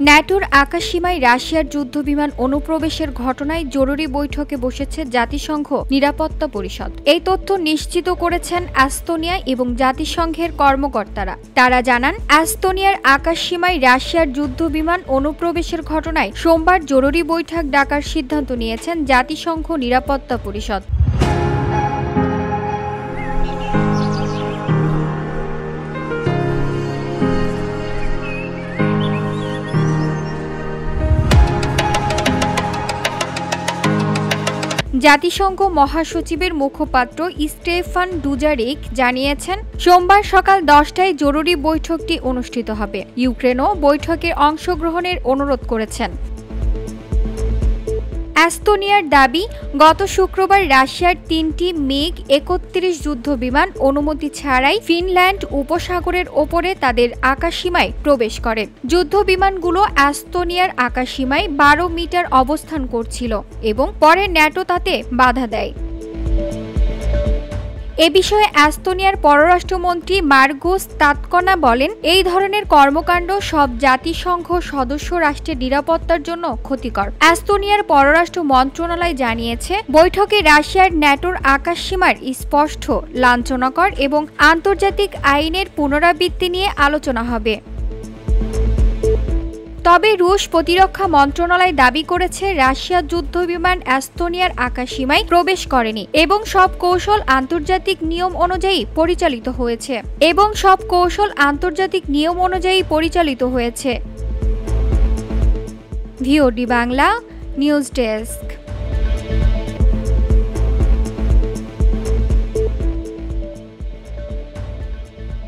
ন্যাটোর আকাশসীমায় রাশিয়ার যুদ্ধবিমান অনুপ্রবেশের ঘটনায় জরুরি বৈঠকে বসেছে জাতিসংঘ নিরাপত্তা পরিষদ। এই তথ্য নিশ্চিত করেছেন এস্তোনিয়া এবং জাতিসংঘের কর্মকর্তারা। তারা জানান, এস্তোনিয়ার আকাশসীমায় রাশিয়ার যুদ্ধবিমান অনুপ্রবেশের ঘটনায় সোমবার জরুরি বৈঠক ডাকার সিদ্ধান্ত নিয়েছেন জাতিসংঘ নিরাপত্তা পরিষদ। জাতিসংঘ মহাসচিবের মুখপাত্র স্টেফান ডুজারিক জানিয়েছেন, সোমবার সকাল 10টায় জরুরি বৈঠকটি অনুষ্ঠিত হবে। ইউক্রেনও বৈঠকে অংশগ্রহণের অনুরোধ করেছেন। এস্তোনিয়ার দাবি, গত শুক্রবার রাশিয়ার 3টি মিগ-31 যুদ্ধবিমান অনুমতি ছাড়াই ফিনল্যান্ড উপসাগরের ওপরে তাদের আকাশসীমায় প্রবেশ করে। যুদ্ধবিমানগুলো এস্তোনিয়ার আকাশসীমায় 12 মিটার অবস্থান করছিল এবং পরে ন্যাটো তাতে বাধা দেয়। এ বিষয়ে এস্তোনিয়ার পররাষ্ট্রমন্ত্রী মার্গুস তাতকনা বলেন, এই ধরনের কর্মকাণ্ড সব জাতিসংঘ সদস্য রাষ্ট্রের নিরাপত্তার জন্য ক্ষতিকর। এস্তোনিয়ার পররাষ্ট্র মন্ত্রণালয় জানিয়েছে, বৈঠকে রাশিয়ার ন্যাটোর আকাশসীমার স্পষ্ট লাঞ্ছনাকর এবং আন্তর্জাতিক আইনের পুনরাবৃত্তি নিয়ে আলোচনা হবে। তবে রুশ প্রতিরক্ষা মন্ত্রণালয় দাবি করেছে, রাশিয়ার যুদ্ধবিমান এস্তোনিয়ার আকাশসীমায় প্রবেশ করেনি এবং সব কৌশল আন্তর্জাতিক নিয়ম অনুযায়ী পরিচালিত হয়েছে। VOD Bangla news desk.